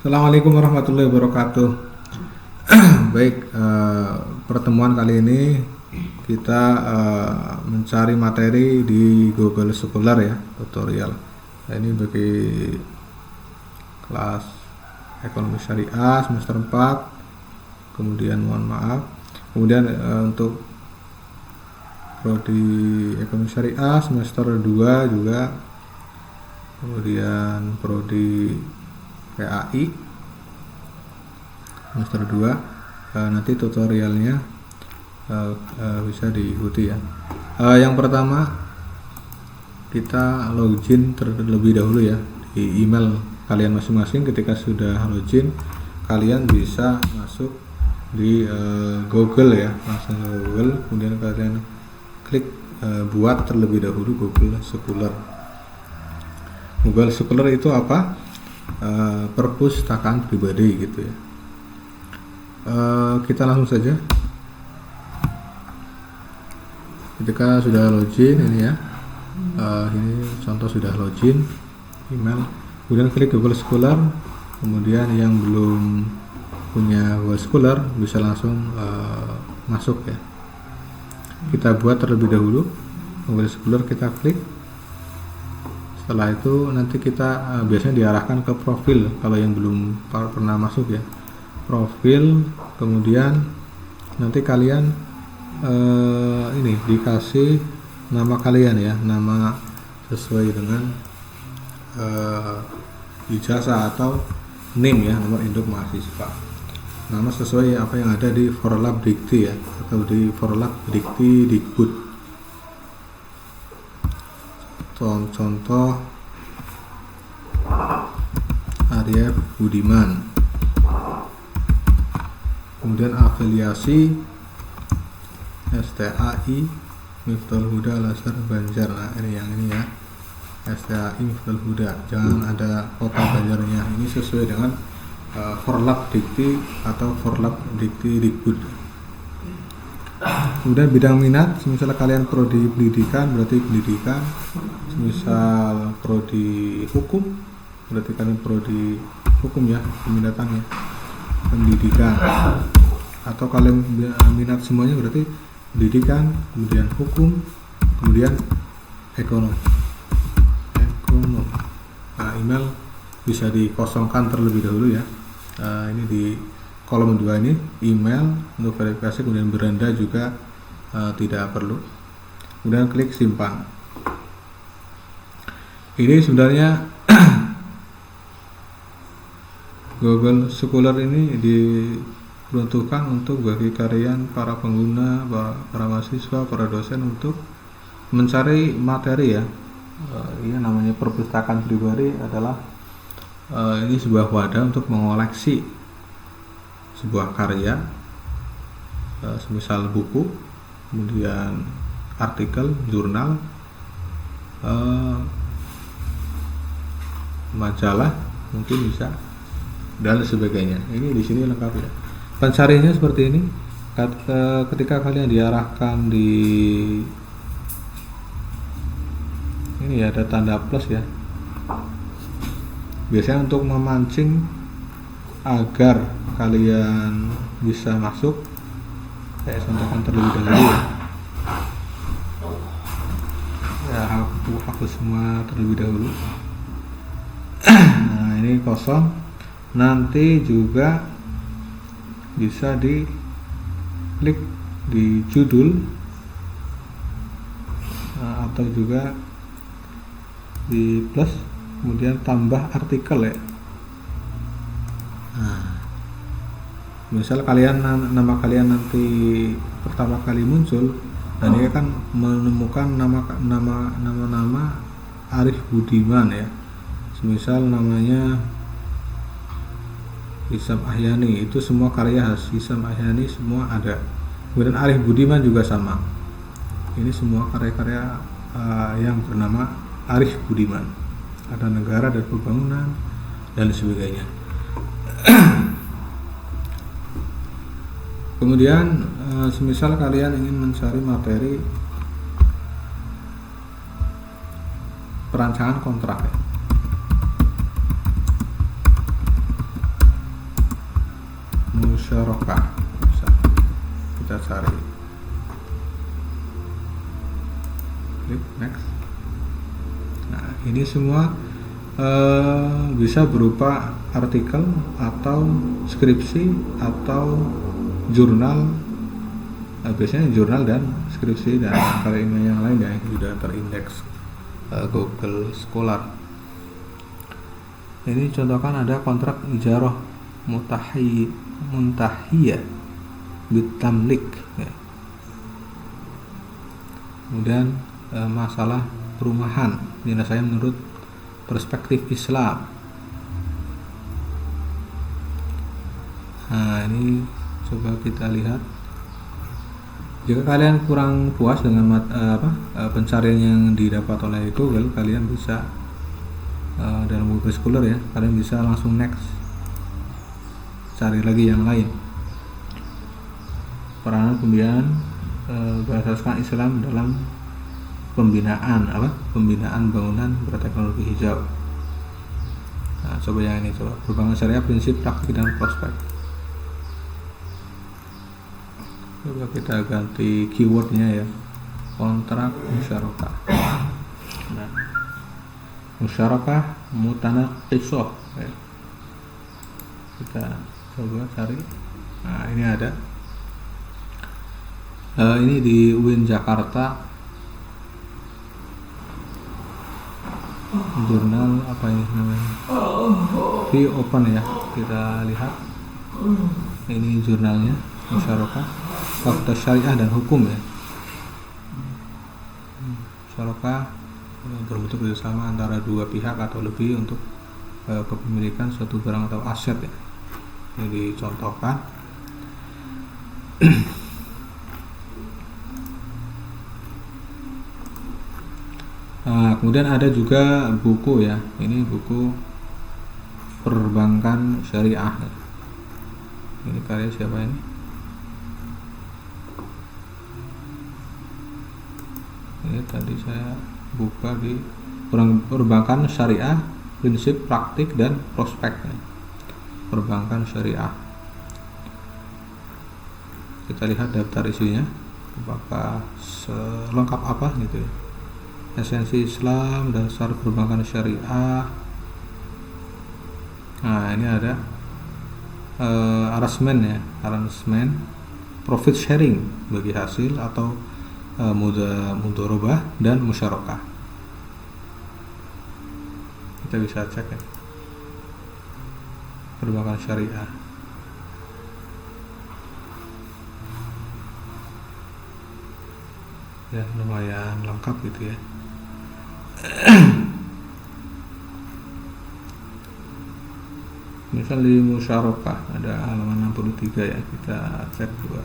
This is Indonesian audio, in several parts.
Assalamualaikum warahmatullahi wabarakatuh. Baik, pertemuan kali ini kita mencari materi di Google Scholar ya, tutorial. Nah, ini bagi kelas ekonomi syariah semester 4. Kemudian mohon maaf. Kemudian untuk prodi ekonomi syariah semester 2 juga. Kemudian prodi PAI semester 2, nanti tutorialnya bisa diikuti ya. Yang pertama kita login terlebih dahulu ya di email kalian masing-masing. Ketika sudah login, kalian bisa masuk di Google ya, langsung ke Google, kemudian kalian klik buat terlebih dahulu Google Scholar. Google Scholar itu apa? Perpustakaan pribadi gitu ya. Kita langsung saja. Ketika sudah login ini ya, ini contoh sudah login email, kemudian klik Google Scholar. Kemudian yang belum punya Google Scholar bisa langsung masuk ya. Kita buat terlebih dahulu Google Scholar, kita klik. Setelah itu nanti kita biasanya diarahkan ke profil kalau yang belum pernah masuk ya, profil. Kemudian nanti kalian ini dikasih nama kalian ya, nama sesuai dengan ijazah atau NIM ya, nomor induk mahasiswa. Nama sesuai apa yang ada di Forlab Dikti ya, atau di Forlab Dikti Dikbud. Contoh Arya Budiman. Kemudian afiliasi STAI Miftahul Huda Al-Azhar Banjar. Nah ini yang ini ya, STAI Miftahul Huda, jangan ada kota Banjarnya. Ini sesuai dengan Forlab Dikti atau Forlab Dikti Dikbud. Kemudian bidang minat, misalnya kalian prodi pendidikan berarti pendidikan, misal prodi hukum berarti kalian prodi hukum ya, peminatannya pendidikan. Atau kalian minat semuanya berarti pendidikan, kemudian hukum, kemudian ekonomi. Nah, email bisa dikosongkan terlebih dahulu ya. Ini di kolom 2 ini email untuk verifikasi, kemudian beranda juga tidak perlu. Kemudian klik simpan. Ini sebenarnya Google Scholar ini diperuntukkan untuk bagi kalian para pengguna, para mahasiswa, para dosen untuk mencari materi ya. Ini namanya perpustakaan pribadi adalah ini sebuah wadah untuk mengoleksi sebuah karya, semisal buku, kemudian artikel, jurnal, majalah mungkin bisa, dan sebagainya. Ini di sini lengkap ya. Pencariannya seperti ini. Ketika kalian diarahkan di ini ya, ada tanda plus ya. Biasanya untuk memancing agar kalian bisa masuk, saya contohkan terlebih dahulu ya, aku hapus semua terlebih dahulu. Nah ini kosong, nanti juga bisa diklik di judul atau juga di plus, kemudian tambah artikel ya. Nah, misal kalian nama kalian nanti pertama kali muncul, dan ini kan menemukan nama Arif Budiman ya. Misal namanya Hisam Ahyani, itu semua karya Hisam Ahyani semua ada. Kemudian Arif Budiman juga sama. Ini semua karya-karya yang bernama Arif Budiman. Ada negara dan pembangunan dan sebagainya. Kemudian semisal kalian ingin mencari materi perancangan kontrak ya. musyarakah. Bisa kita cari, klik next. Nah, ini semua bisa berupa artikel atau skripsi atau jurnal. Biasanya jurnal dan skripsi dan karya ilmiah yang lain yang sudah terindeks Google Scholar. Ini contohkan ada kontrak ijarah muntahiyah bitamlik ya. Kemudian masalah perumahan ini saya menurut perspektif Islam. Nah, ini coba kita lihat. Jika kalian kurang puas dengan pencarian yang didapat oleh Google, kalian bisa dalam Google Scholar ya, kalian bisa langsung next, cari lagi yang lain. Peranan pembiayaan berasaskan Islam dalam pembinaan bangunan berteknologi hijau. Nah, coba yang ini, coba perbankan syariah, prinsip, praktik, dan prospek. Coba kita ganti keywordnya ya, kontrak musyarakah. Nah, musyarakah mutanaqishah ya. Kita coba cari. Nah, ini ada ini di UIN Jakarta, jurnal apa ini namanya, Free Open ya. Kita lihat ini jurnalnya, musyarakah, fakultas syariah dan hukum ya. Musyarakah berbentuk bersama antara dua pihak atau lebih untuk kepemilikan suatu barang atau aset ya. Ini dicontohkan. Nah, kemudian ada juga buku ya, ini buku perbankan syariah. Ini karya siapa ini? Ini tadi saya buka di perbankan syariah, prinsip, praktik, dan prospek. Perbankan syariah. Kita lihat daftar isinya, apakah selengkap apa gitu ya. Esensi Islam, dasar perbankan syariah. Nah, ini ada arrangement, profit sharing bagi hasil atau mudharabah dan musyarakah. Kita bisa cek ya, perbankan syariah. Ya, lumayan lengkap gitu ya. Misal di musyarakah ada halaman 63 ya, kita cek juga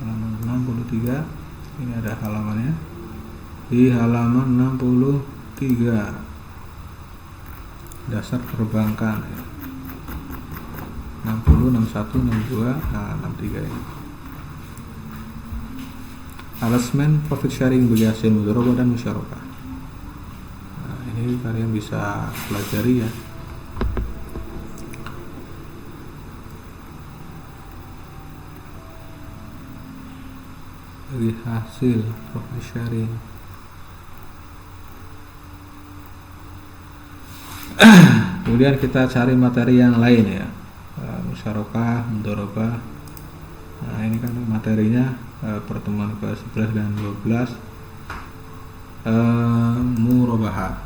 halaman 63. Ini ada halamannya di halaman 63, dasar perbankan ya. 60, 61, 62, nah 63 ini. Arrangement profit sharing bagi hasil mudharabah dan musyarakah. Nah, ini kalian bisa pelajari ya. Bagi hasil profit sharing. Kemudian kita cari materi yang lain ya, musyarakah, mudharabah. Nah, ini kan materinya pertemuan ke-11 dan 12, murabahah.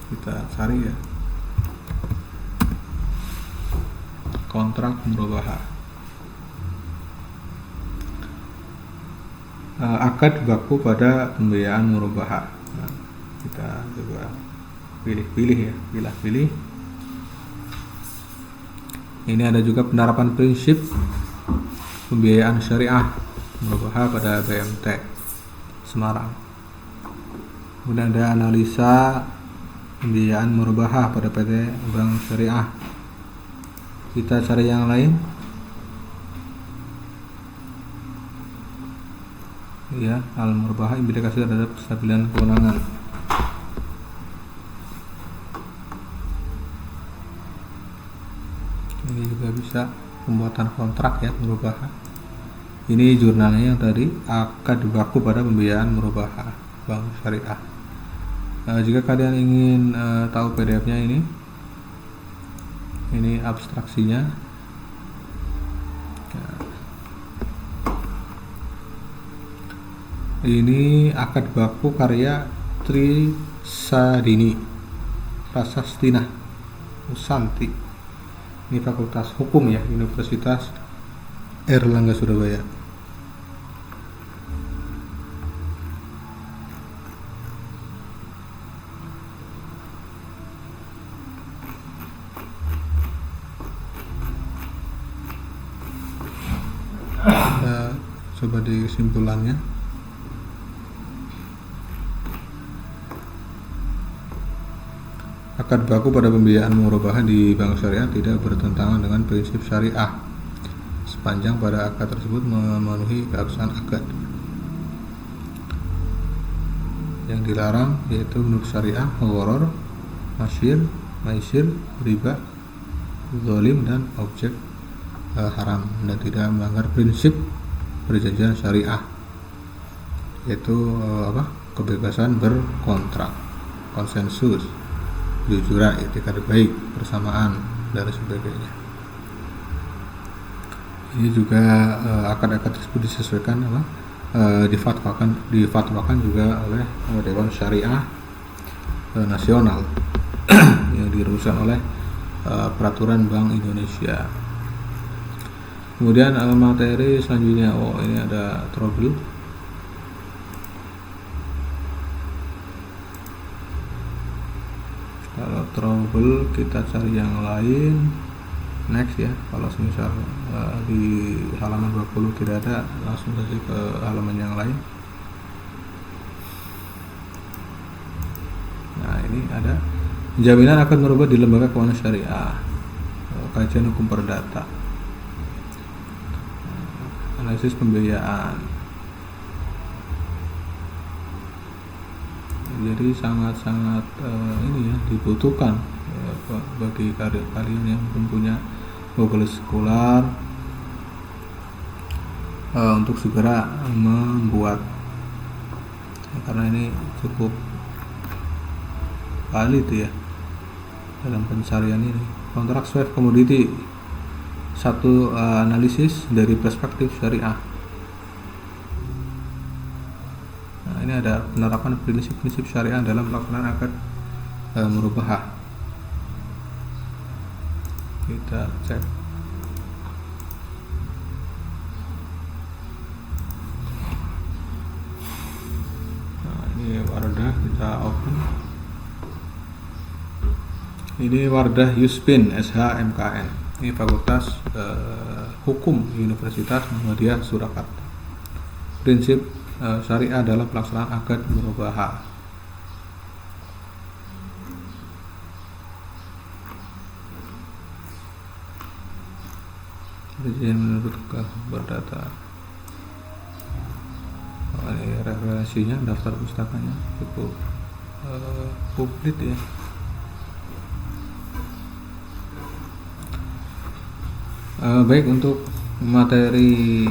Kita cari ya, kontrak murabahah. Akad baku pada pembiayaan murabahah. Nah, kita coba pilih-pilih ya, pilih-pilih. Ini ada juga penerapan prinsip pembiayaan syariah murabahah pada BMT Semarang. Kemudian ada analisa pembiayaan murabahah pada PT Bank Syariah. Kita cari yang lain. Ya, al-murabahah implikasi terhadap kestabilan keuangan. Ini juga bisa pembuatan kontrak ya, murobaha. Ini jurnalnya yang tadi, akad baku pada pembiayaan murobaha bank syariah. Jika kalian ingin tahu PDF-nya ini abstraksinya. Ini akad baku karya Tri Sadini Prasastina Musanti. Ini Fakultas Hukum ya, Universitas Airlangga Surabaya. Kita coba di kesimpulannya. Akad baku pada pembiayaan murobaha di bank syariah tidak bertentangan dengan prinsip syariah sepanjang pada akad tersebut memenuhi keabsahan akad. Yang dilarang yaitu menurut syariah gharar, maisir, riba, zalim dan objek haram, dan tidak melanggar prinsip perjanjian syariah yaitu kebebasan berkontrak, konsensus, kejujuran, etikat baik, persamaan, dan sebagainya. Ini juga akad-akad tersebut disesuaikan difatwakan juga oleh Dewan Syariah Nasional yang dirumuskan oleh Peraturan Bank Indonesia. Kemudian materi selanjutnya, ini ada trouble. Kalau trouble kita cari yang lain, next ya. Kalau misal di halaman 20 tidak ada, langsung saja ke halaman yang lain. Nah, ini ada jaminan akan merubah di lembaga keuangan syariah, kajian hukum perdata, analisis pembiayaan. Jadi sangat-sangat ini ya, dibutuhkan bagi kalian yang punya Google Scholar untuk segera membuat, karena ini cukup valid ya dalam pencarian ini. Kontrak swap komoditi, satu analisis dari perspektif syariah. Ini ada penerapan prinsip-prinsip syariah dalam pelaksanaan akad murobaha. Kita cek. Nah, ini Wardah, kita open. Ini Wardah Yuspin SH MKN. Ini Fakultas Hukum Universitas Muhammadiyah Surakarta. Prinsip syariah dalam pelaksanaan akad murobaha. Perjanjian menurut perdata. Ini referensinya, daftar pustakanya cukup komplit ya. Baik, untuk materi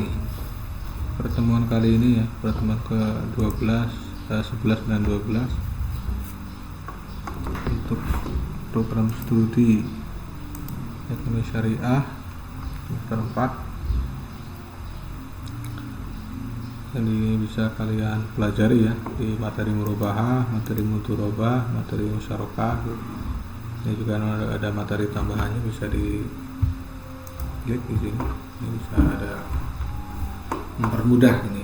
pertemuan kali ini ya, pertemuan ke-12, 11 dan 12 untuk program studi ekonomi syariah semester 4. Ini bisa kalian pelajari ya di materi murobaha, materi mudharabah, materi musyarakah. Ini juga ada materi tambahannya, bisa di klik di sini. Ini bisa ada mempermudah ini.